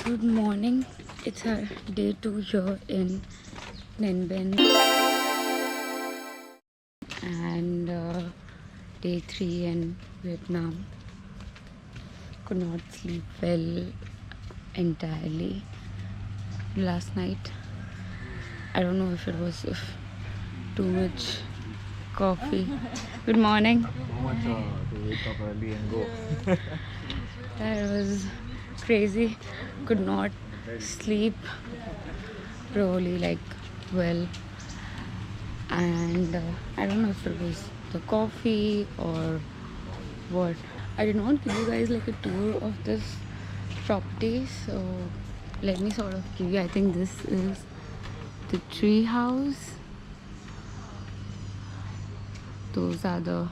Good morning. It's our day 2 here in Ninh Binh and day 3 in Vietnam. Could not sleep well entirely last night. I don't know if it was too much coffee. Good morning. So much to wake up early and go. That was crazy. Could not sleep really well, and I don't know if it was the coffee or what. I did not give you guys a tour of this property, so let me sort of give you. I think this is the tree house. Those are the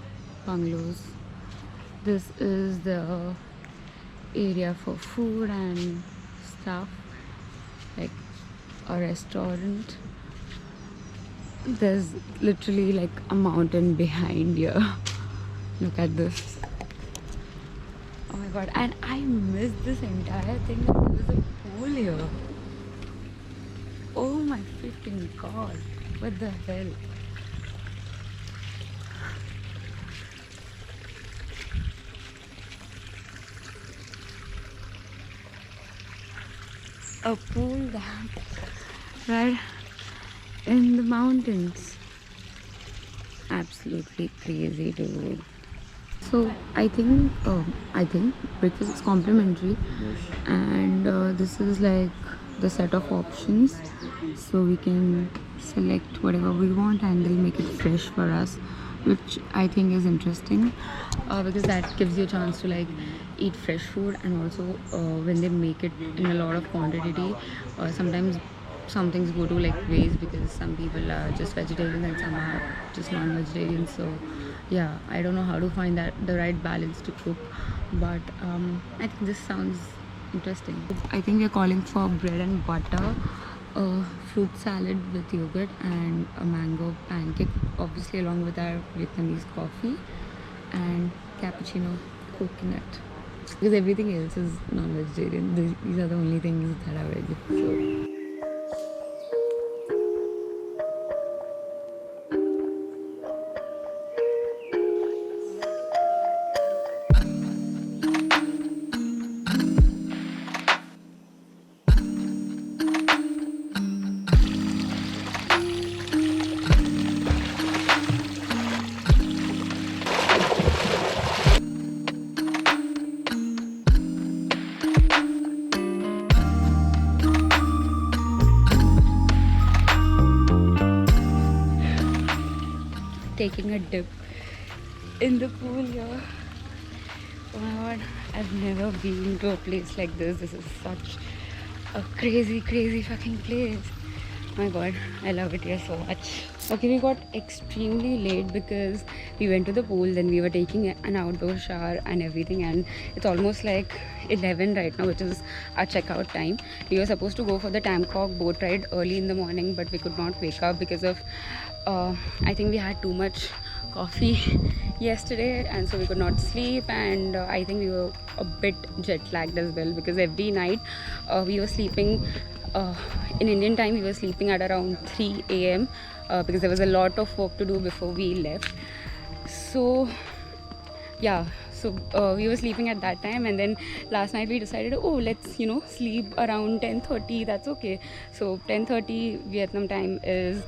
bungalows. This is the area for food and stuff, like a restaurant. There's literally a mountain behind here. Look at this. Oh my god, and I missed this entire thing. There was a pool here. Oh my freaking god, what the hell. A pool right in the mountains. Absolutely crazy, dude. So I think breakfast is complimentary, and this is the set of options, so we can select whatever we want and they'll make it fresh for us, which I think is interesting because that gives you a chance to eat fresh food. And also when they make it in a lot of quantity, sometimes some things go to waste because some people are just vegetarian and some are just non-vegetarian. So yeah, I don't know how to find the right balance to cook, but I think this sounds interesting. I think we're calling for bread and butter, a fruit salad with yogurt, and a mango pancake, obviously along with our Vietnamese coffee, and cappuccino coconut, because everything else is non-vegetarian. These are the only things that are veg. So taking a dip in the pool here. Oh my god, I've never been to a place like this. This is such a crazy fucking place. My god, I love it here so much. Okay, we got extremely late because we went to the pool, then we were taking an outdoor shower and everything, and it's almost 11 right now, which is our checkout time. We were supposed to go for the Tam Quoc boat ride early in the morning, but we could not wake up because of I think we had too much coffee yesterday, and so we could not sleep. And I think we were a bit jet lagged as well, because every night we were sleeping in Indian time. We were sleeping at around 3 a.m. Because there was a lot of work to do before we left. So yeah, so we were sleeping at that time, and then last night we decided, oh, let's sleep around 10:30. That's okay. So 10:30 Vietnam time is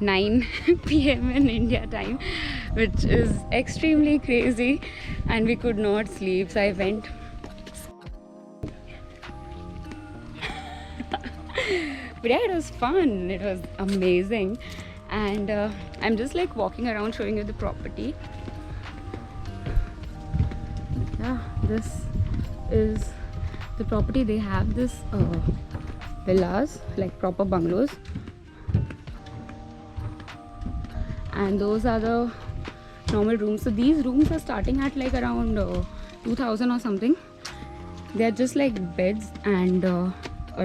9 p.m. in India time, which is extremely crazy, and we could not sleep. So I went. But yeah, it was fun. It was amazing, and I'm just walking around showing you the property. Yeah, this is the property. They have this villas, proper bungalows, and those are the normal rooms. So these rooms are starting at around 2,000 or something. They are just beds and a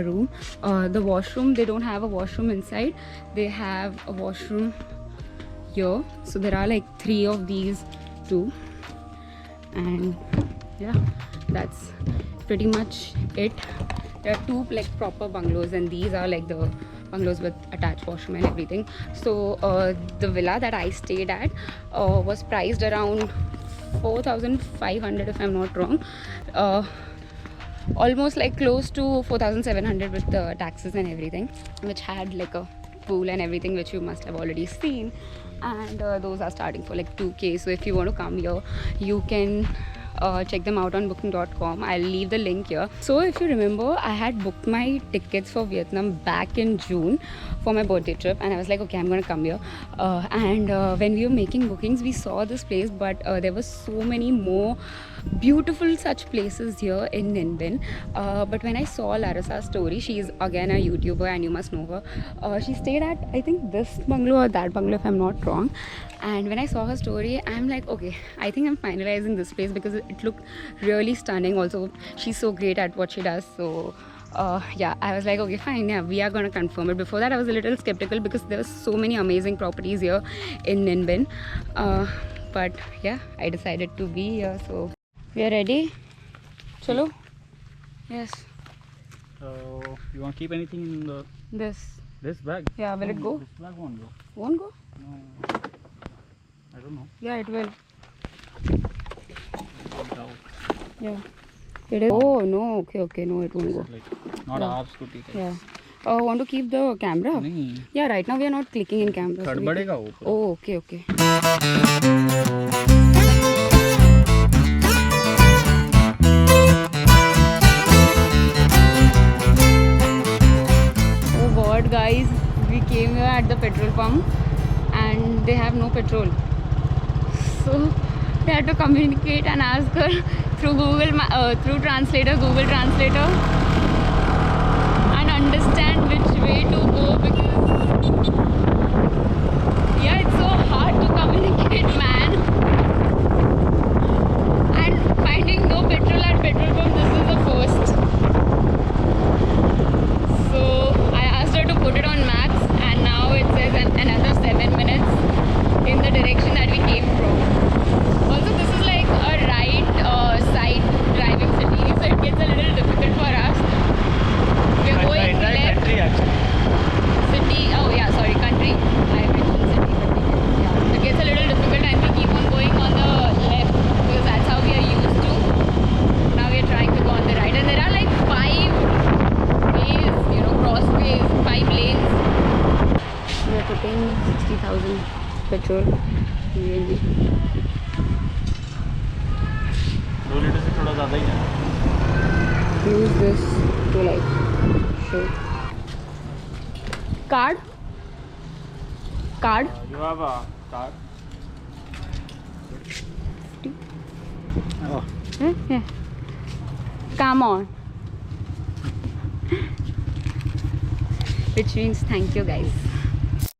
room. The washroom, they don't have a washroom inside. They have a washroom here. So there are 3 of these too. And yeah, that's pretty much it. There are 2 like proper bungalows, and these are like the bungalows with attached washroom and everything. So the villa that I stayed at was priced around 4,500 if I'm not wrong. Almost like close to 4,700 with the taxes and everything, which had like a pool and everything, which you must have already seen. And those are starting for like 2K. So if you want to come here, you can check them out on booking.com. I'll leave the link here. So if you remember, I had booked my tickets for Vietnam back in June for my birthday trip, and I was like, okay, I'm gonna come here. And when we were making bookings, we saw this place, but there were so many more beautiful such places here in Ninh Binh. But when I saw Larissa's story, she's again a YouTuber and you must know her. She stayed at, I think, this bungalow or that bungalow if I'm not wrong. And when I saw her story, I'm like, okay, I think I'm finalizing this place because it looked really stunning. Also, she's so great at what she does. So yeah, I was like, okay, fine, yeah, we are gonna confirm it. Before that, I was a little skeptical because there were so many amazing properties here in Ninh Binh. But yeah, I decided to be here. So we are ready. Chalo. Yes. So you want to keep anything in this bag? Yeah, will it go? This bag won't go. Won't go? No. I don't know. Yeah, it will. Yeah. It is. Oh no, okay, no, it won't go. Like not our scooty. Yeah. Want to keep the camera? नहीं. Yeah, right now we are not clicking in camera. Third बढ़ेगा वो. Oh, okay. Oh God, guys, we came here at the petrol pump and they have no petrol. So we had to communicate and ask her through Google Translator, and understand which way to go, because yeah, it's so hard to communicate, man. And finding no petrol at petrol pump, this is the first. So I asked her to put it on maps, and now it says another 7 minutes in the direction that we came from. Also, this is like a right side driving city, so it gets a little difficult for us. We're going left. Country actually. City, oh yeah, sorry, country. I mentioned city, but yeah. It gets a little difficult and we keep on going on the left because that's how we are used to. Now we are trying to go on the right, and there are like 5 ways, crossways, 5 lanes. We are putting 60,000 petrol. Really. 2 litre से थोड़ा ज़्यादा ही है. Use this to like show. Card. You have a card? Oh. Yeah. Come on. Which means thank you, guys.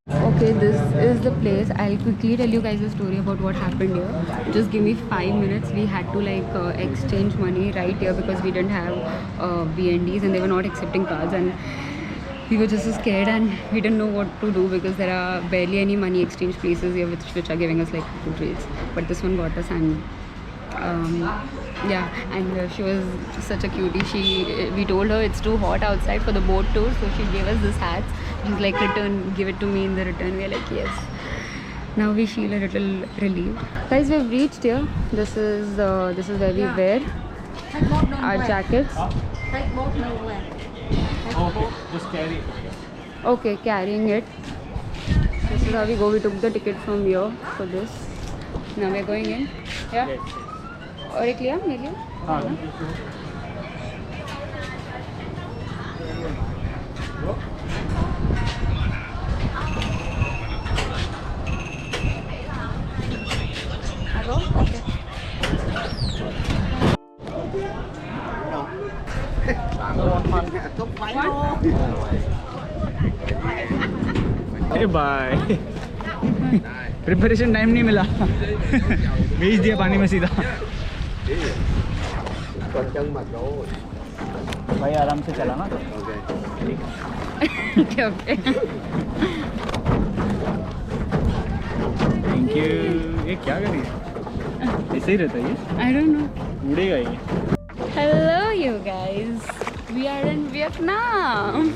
Okay, this is the place. I'll quickly tell you guys a story about what happened here. Just give me 5 minutes. We had to like exchange money right here because we didn't have BNDs and they were not accepting cards, and we were just so scared and we didn't know what to do because there are barely any money exchange places here which are giving us like food rates. But this one got us, and yeah, and she was such a cutie. We told her it's too hot outside for the boat tour, so she gave us this hats. She's like, give it to me in the return. We're like, yes. Now we feel a little relieved. Guys, we've reached here. This is where we wear our jackets. Take boat nowhere. Okay, just carry it. Okay, carrying it. This is how we go. We took the ticket from here for this. Now we're going in. Yeah. Yes. और एक लिया ले लिया. हाँ. Okay. Bye. Preparation time नहीं मिला. भेज दिया पानी में सीधा. भाई आराम से चला ना. Okay. Thank you. ये क्या कर रही है? ऐसे ही रहता है ये. I don't know. उड़ेगा ये. Hello, you guys. We are in Vietnam.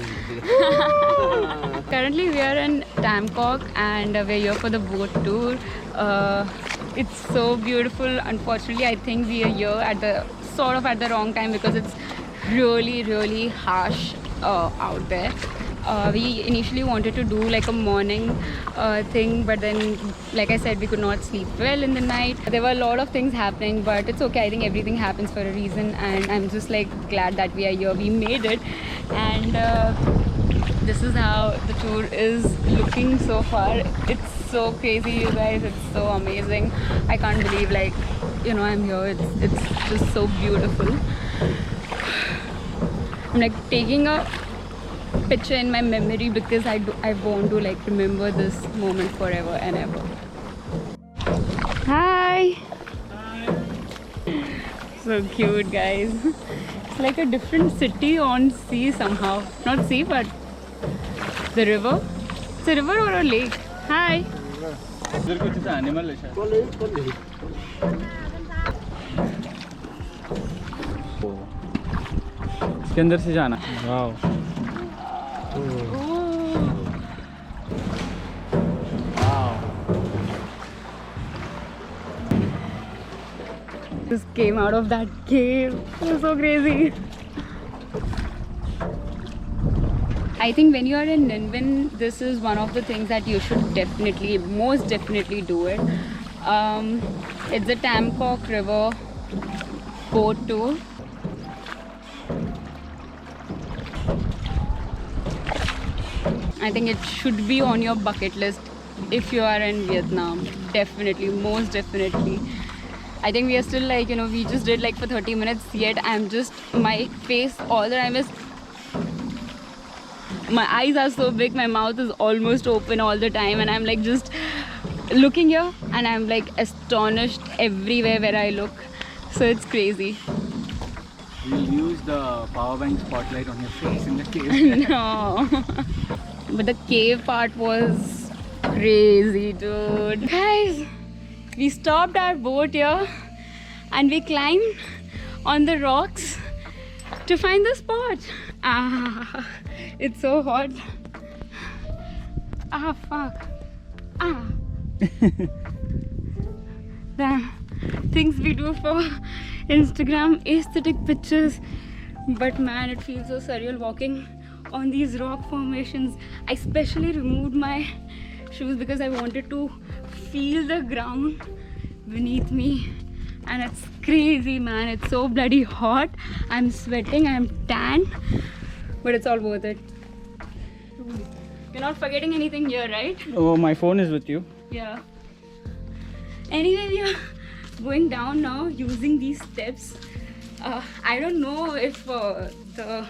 Currently, we are in Tam Quoc and we're here for the boat tour. It's so beautiful. Unfortunately, I think we are here at the wrong time because it's really harsh out there. We initially wanted to do like a morning thing, but then, like I said, we could not sleep well in the night. There were a lot of things happening, but it's okay. I think everything happens for a reason, and I'm just like glad that we are here. We made it, and this is how the tour is looking so far. It's so crazy, you guys. It's so amazing. I can't believe, like, you know, I'm here. It's just so beautiful. I'm like taking a picture in my memory because I want to like remember this moment forever and ever. Hi. So cute, guys. It's like a different city on sea somehow. Not sea, but the river. It's a river or a lake? Hi. इधर कुछ ऐसा animal है शायद. इसके अंदर से जाना. Wow. Just came out of that cave. It was so crazy. I think when you are in Ninh, this is one of the things that you should most definitely do it. It's the Tam Quoc River boat tour. I think it should be on your bucket list if you are in Vietnam. Definitely, most definitely. I think we are still like, you know, we just did like for 30 minutes, yet I'm just, my face all the time is, my eyes are so big, my mouth is almost open all the time, and I'm like just looking here and I'm like astonished everywhere where I look. So it's crazy. You'll use the power bank spotlight on your face in the cave. No. But the cave part was crazy, dude. Guys, we stopped our boat here and we climbed on the rocks to find the spot. Ah, it's so hot. Ah, fuck. Ah. The things we do for Instagram, aesthetic pictures. But man, it feels so surreal walking on these rock formations. I specially removed my shoes because I wanted to feel the ground beneath me, and it's crazy, man. It's so bloody hot. I'm sweating, I'm tan, but it's all worth it. You're not forgetting anything here, right? Oh, my phone is with you. Yeah. Anyway, we are going down now using these steps. I don't know if the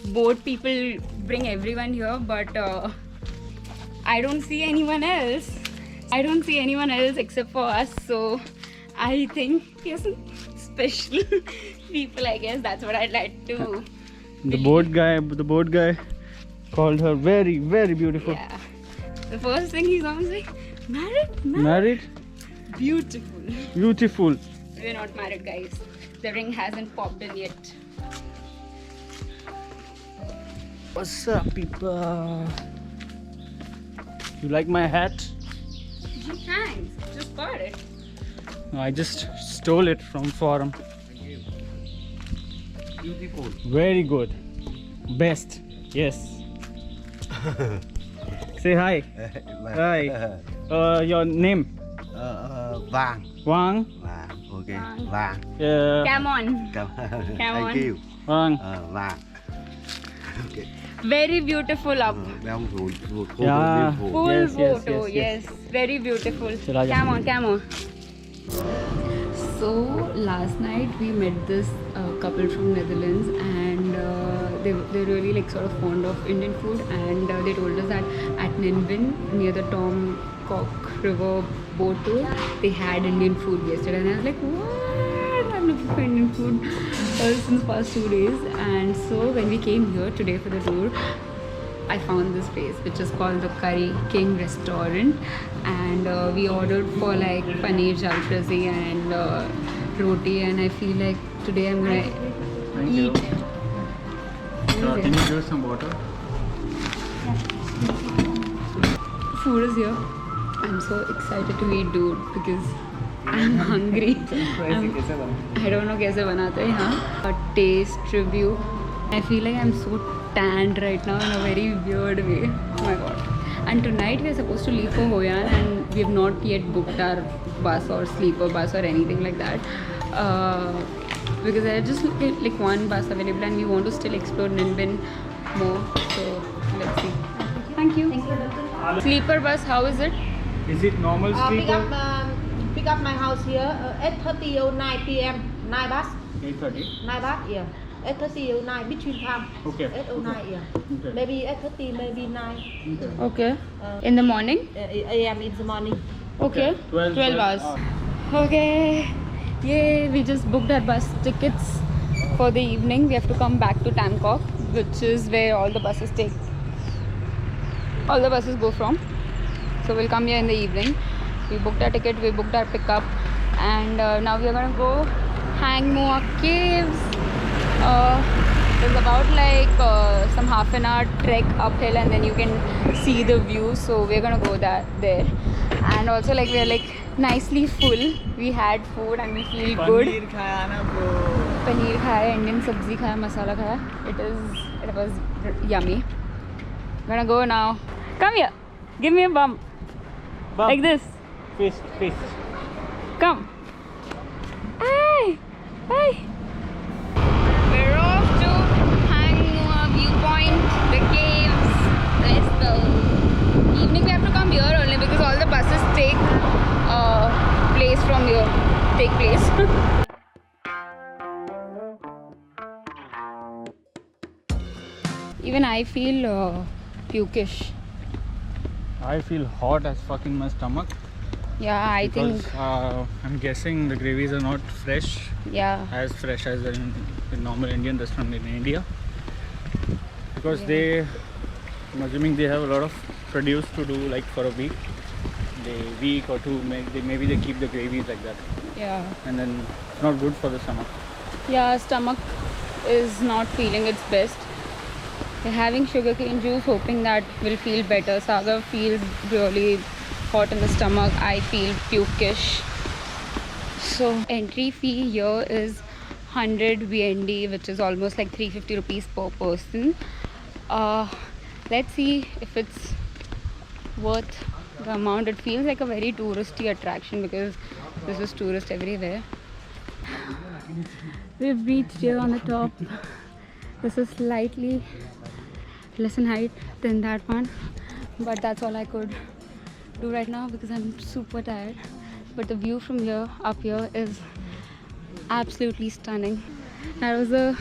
boat people bring everyone here, but I don't see anyone else. I don't see anyone else except for us, so I think we are some special people, I guess. That's what I'd like to The boat guy called her very, very beautiful. Yeah. The first thing he saw was like, married? Married? Beautiful. Beautiful. We're not married, guys. The ring hasn't popped in yet. What's up, people? You like my hat? Thanks. Just got it. No, I just stole it from Forum. Beautiful. Very good. Best. Yes. Say hi. Hi. Your name? Vàng. Wang. Vàng. Okay. Vàng. Vàng. Come on. Thank on. you. Wang. Vàng. Okay. Very beautiful up. Down to Yeah. beautiful. Full Yes, yes, photo. yes, Yes. Very beautiful. Chala ja. Come on. So last night we met this couple from Netherlands, and they're really like sort of fond of Indian food, and they told us that at Ninh near the Tam Quoc River boat tour, they had Indian food yesterday, and I was like, what? I'm looking for Indian food since past 2 days. And so when we came here today for the tour, I found this place which is called the Curry King Restaurant, and we ordered for like paneer jalfrezi and roti, and I feel like today I'm gonna Thank you. Can you give some water? Food is here. I'm so excited to eat, dude, because I'm hungry. I don't know कैसे बनाते हैं यहाँ. A taste review. I feel like I'm so tanned right now in a very weird way. Oh my god. And tonight we are supposed to leave for Hoi An and we have not yet booked our bus or sleeper bus or anything like that. Because there are just like one bus available and we want to still explore Ninh Binh more. So let's see. Thank you. Sleeper bus, how is it? Is it normal sleeper? Pick up my house here 8:30 or 9 p.m. 9 bus. 8:30. 9 bus, yeah. 8:30 or 9 between time. Okay. 8 or 9, yeah. Okay. Maybe 8:30, maybe 9 Okay. In the morning? a.m. in the morning. Okay. 12 hours. Okay. Yay, we just booked our bus tickets for the evening. We have to come back to Tamkok, which is where all the buses go from. So we'll come here in the evening. We booked our ticket, we booked our pickup, and now we are gonna go Hang Mua Caves. There's about like some half an hour trek uphill and then you can see the view, so we're gonna go there. And also like we're like nicely full. We had food and we feel good. Paneer khaya na bro. Paneer khaya, Indian sabzi khaya, masala khaya. It was yummy. Gonna go now. Come here. Give me a bump. Like this. Fist. Come. Hey. Hey. We're off to Hang Mua Viewpoint, the caves. Let's go. Evening we have to come here only because all the buses take place from here. Take place. Even I feel pukish. I feel hot as fuck in my stomach. Yeah, I Because think. I'm guessing the gravies are not fresh, Yeah. as fresh as in normal Indian restaurant in India. Because I'm assuming they have a lot of produce to do like for a week. Week or two, maybe they keep the gravies like that. Yeah. And then it's not good for the stomach. Yeah, stomach is not feeling its best. We're having sugarcane juice, hoping that will feel better. Sagar feels really hot in the stomach. I feel pukish. So entry fee here is 100 VND, which is almost like 350 rupees per person. Let's see if it's worth the amount. It feels like a very touristy attraction because this is tourist everywhere. We've reached here on the top. This is slightly less in height than that one, but that's all I could do right now because I'm super tired. But the view from here up here is absolutely stunning. That was a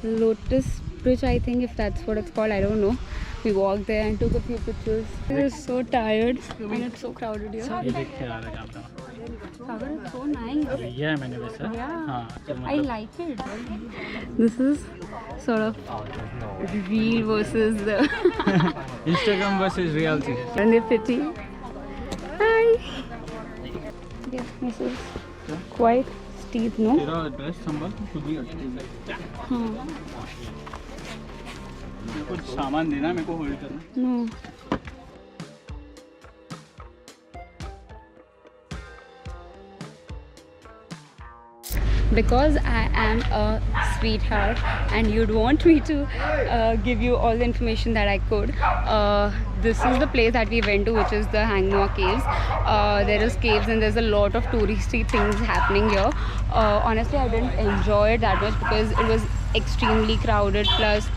Lotus Bridge, I think, if that's what it's called. I don't know. We walked there and took a few pictures. We're so tired and it's so crowded here. Sagar, it's so nice. Yeah, Yeah, I like it. This is sort of real versus the Instagram versus reality. and they're pretty. Hi. Yeah, this is quite steep, no? तेरा address number खुद ही हाँ. कुछ सामान देना मेरे को hold करना. No. Because I am a sweetheart and you'd want me to give you all the information that I could. This is the place that we went to, which is the Hang Mua Caves. There is caves and there's a lot of touristy things happening here. Honestly, I didn't enjoy it that much because it was extremely crowded, plus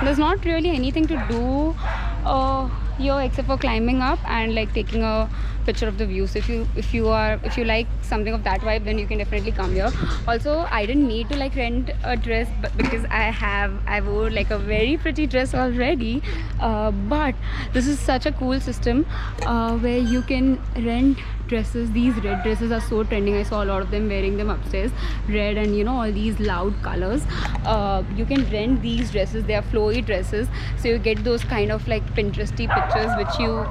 there's not really anything to do here except for climbing up and like taking a picture of the view. So if you like something of that vibe, then you can definitely come here. Also, I didn't need to like rent a dress because I wore like a very pretty dress already, but this is such a cool system where you can rent dresses. These red dresses are so trending. I saw a lot of them wearing them upstairs. Red and you know all these loud colors. You can rent these dresses. They are flowy dresses, so you get those kind of like Pinteresty pictures which you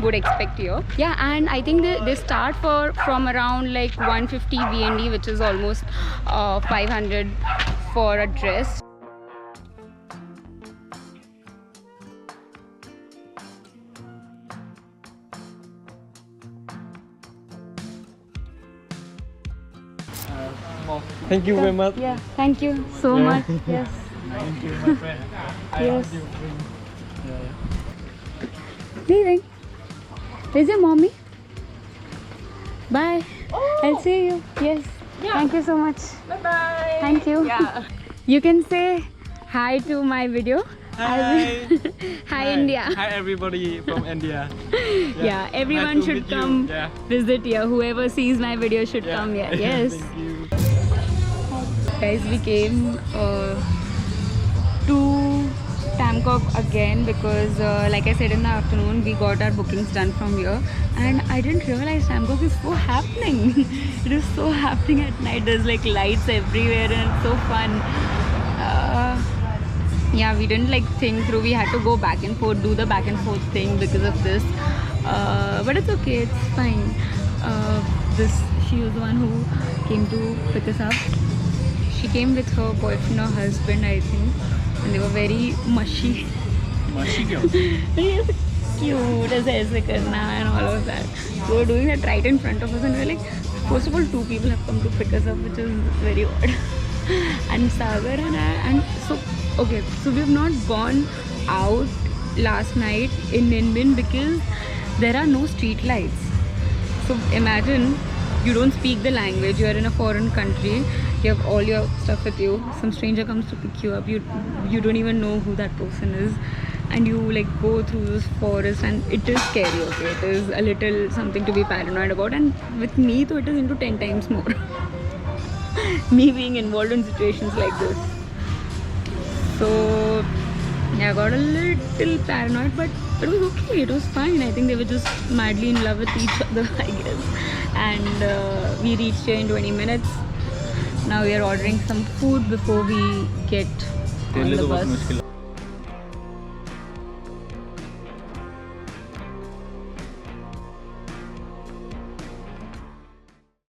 would expect here. Yeah, and I think they start from around like 150 VND, which is almost 500 for a dress. Thank you very much. Yeah, thank you so much. Yes. Thank you, my friend. Yes. Leaving. Is your mommy? Bye. I'll see you. Yes. Thank you so much. Bye bye. Thank you. You can say hi to my video. Hi. Hi, India. Hi everybody from India. Yeah, everyone nice to should meet you. come Yeah. visit here. Whoever sees my video should Yeah. come here. Yes. Thank you. Guys, we came to Tamcock again because like I said in the afternoon, we got our bookings done from here, and I didn't realize Tamcock is so happening. It is so happening at night. There's like lights everywhere and it's so fun. Yeah, we didn't like think through. We had to go back and forth, do the back and forth thing because of this, but it's okay, it's fine. She was the one who came to pick us up. She came with her boyfriend or husband, I think, and they were very mushy. Mushy kyun? Very cute, ऐसे करना and all of that. So we're doing that right in front of us, and we're like, first of all, 2 people have come to pick us up, which is very odd. And Sagar and I, and so okay, so we have not gone out last night in Ninh because there are no street lights. So imagine you don't speak the language, you are in a foreign country, you have all your stuff with you, some stranger comes to pick you up, you don't even know who that person is, and you like go through this forest, and it is scary, okay, it is a little something to be paranoid about, and with me though it is into 10 times more. Me being involved in situations like this. So yeah, I got a little paranoid, but it was okay, it was fine. I think they were just madly in love with each other, I guess. And we reached here in 20 minutes. Now we are ordering some food before we get on the bus.